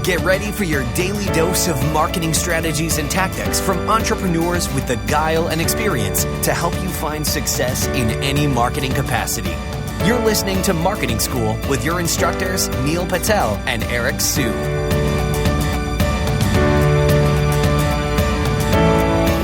Get ready for your daily dose of marketing strategies and tactics from entrepreneurs with the guile and experience to help you find success in any marketing capacity. You're listening to Marketing School with your instructors, Neil Patel and Eric Su.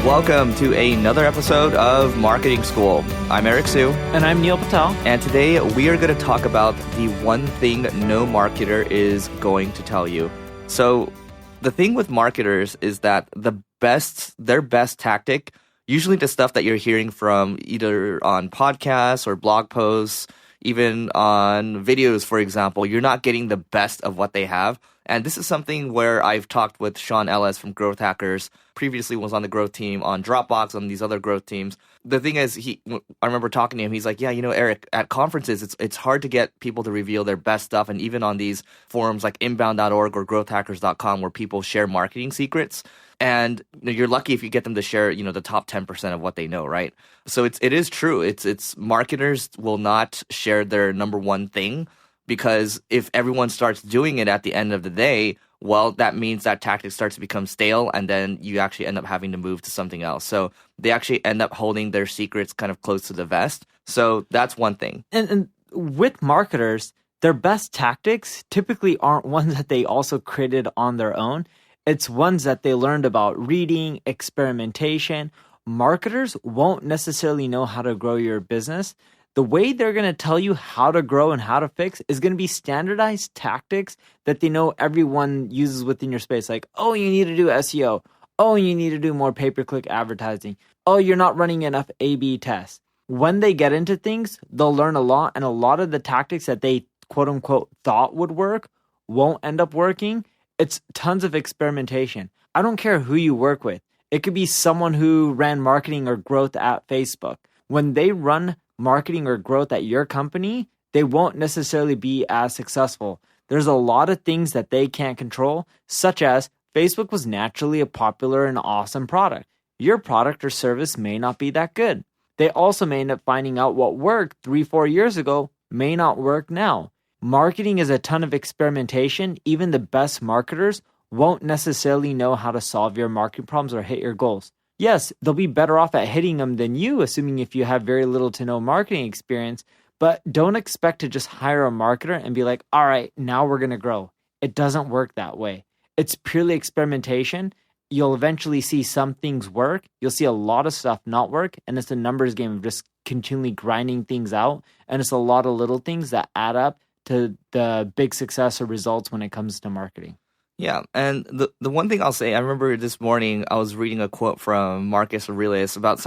Welcome to another episode of Marketing School. I'm Eric Su. And I'm Neil Patel. And today we are going to talk about the one thing no marketer is going to tell you. So the thing with marketers is that their best tactic, usually the stuff that you're hearing from either on podcasts or blog posts, even on videos, for example, you're not getting the best of what they have. And this is something where I've talked with Sean Ellis from Growth Hackers, previously was on the growth team on Dropbox, on these other growth teams. The thing is, I remember talking to him, he's like, yeah, Eric, at conferences, it's hard to get people to reveal their best stuff. And even on these forums like inbound.org or growthhackers.com where people share marketing secrets. And you're lucky if you get them to share, the top 10% of what they know, right? So it is true. It's marketers will not share their number one thing, because if everyone starts doing it at the end of the day, well, that means that tactic starts to become stale, and then you actually end up having to move to something else. So they actually end up holding their secrets kind of close to the vest. So that's one thing. And with marketers, their best tactics typically aren't ones that they also created on their own. It's ones that they learned about reading, experimentation. Marketers won't necessarily know how to grow your business. The way they're going to tell you how to grow and how to fix is going to be standardized tactics that they know everyone uses within your space. Like, oh, you need to do SEO. Oh, you need to do more pay-per-click advertising. Oh, you're not running enough A/B tests. When they get into things, they'll learn a lot. And a lot of the tactics that they quote unquote thought would work won't end up working. It's tons of experimentation. I don't care who you work with. It could be someone who ran marketing or growth at Facebook. When they run marketing or growth at your company, they won't necessarily be as successful. There's a lot of things that they can't control, such as Facebook was naturally a popular and awesome product. Your product or service may not be that good. They also may end up finding out what worked 3-4 years ago may not work now. Marketing is a ton of experimentation. Even the best marketers won't necessarily know how to solve your marketing problems or hit your goals. Yes, they'll be better off at hitting them than you, assuming if you have very little to no marketing experience, but don't expect to just hire a marketer and be like, all right, now we're going to grow. It doesn't work that way. It's purely experimentation. You'll eventually see some things work. You'll see a lot of stuff not work. And it's a numbers game of just continually grinding things out. And it's a lot of little things that add up to the big success or results when it comes to marketing. Yeah, and the one thing I'll say, I remember this morning I was reading a quote from Marcus Aurelius about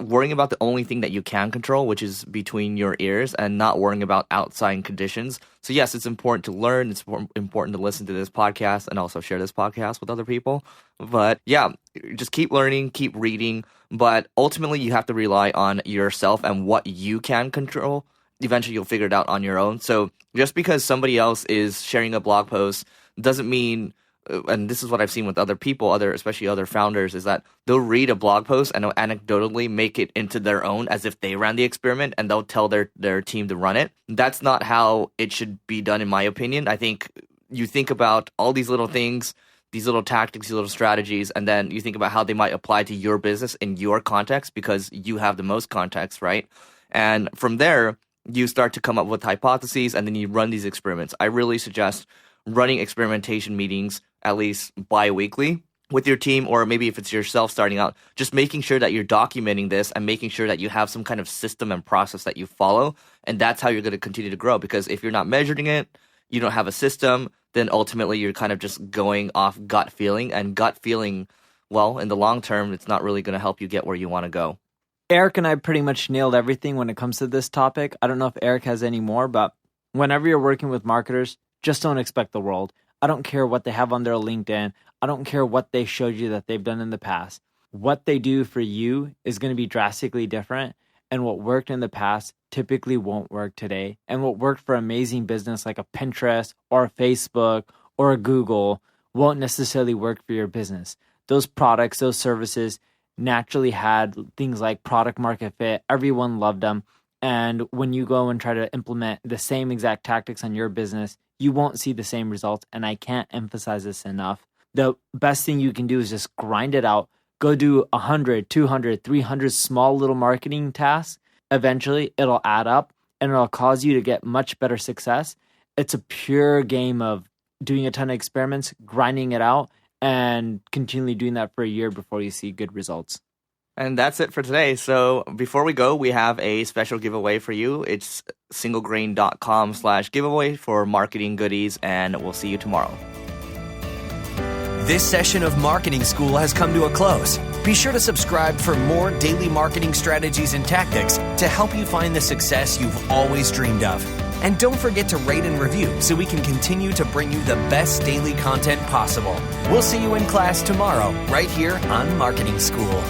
worrying about the only thing that you can control, which is between your ears, and not worrying about outside conditions. So yes, it's important to learn, it's important to listen to this podcast and also share this podcast with other people. But yeah, just keep learning, keep reading, but ultimately you have to rely on yourself and what you can control. Eventually you'll figure it out on your own. So just because somebody else is sharing a blog post doesn't mean, and this is what I've seen with other people, especially other founders, is that they'll read a blog post and they'll anecdotally make it into their own as if they ran the experiment, and they'll tell their team to run it. That's not how it should be done, in my opinion. I think you think about all these little things, these little tactics, these little strategies, and then you think about how they might apply to your business in your context, because you have the most context, right? And from there, you start to come up with hypotheses, and then you run these experiments. I really suggest running experimentation meetings at least bi-weekly with your team, or maybe if it's yourself starting out, just making sure that you're documenting this and making sure that you have some kind of system and process that you follow. And that's how you're going to continue to grow. Because if you're not measuring it, you don't have a system, then ultimately you're kind of just going off gut feeling. And gut feeling, well, in the long term, it's not really going to help you get where you want to go. Eric and I pretty much nailed everything when it comes to this topic. I don't know if Eric has any more, but whenever you're working with marketers, just don't expect the world. I don't care what they have on their LinkedIn. I don't care what they showed you that they've done in the past. What they do for you is going to be drastically different. And what worked in the past typically won't work today. And what worked for amazing business like a Pinterest or a Facebook or a Google won't necessarily work for your business. Those products, those services naturally had things like product market fit. Everyone loved them. And when you go and try to implement the same exact tactics on your business, you won't see the same results. And I can't emphasize this enough. The best thing you can do is just grind it out. Go do 100, 200, 300 small little marketing tasks. Eventually, it'll add up and it'll cause you to get much better success. It's a pure game of doing a ton of experiments, grinding it out, and continually doing that for a year before you see good results. And that's it for today. So before we go, we have a special giveaway for you. It's singlegrain.com/giveaway for marketing goodies, and we'll see you tomorrow. This session of Marketing School has come to a close. Be sure to subscribe for more daily marketing strategies and tactics to help you find the success you've always dreamed of. And don't forget to rate and review so we can continue to bring you the best daily content possible. We'll see you in class tomorrow, right here on Marketing School.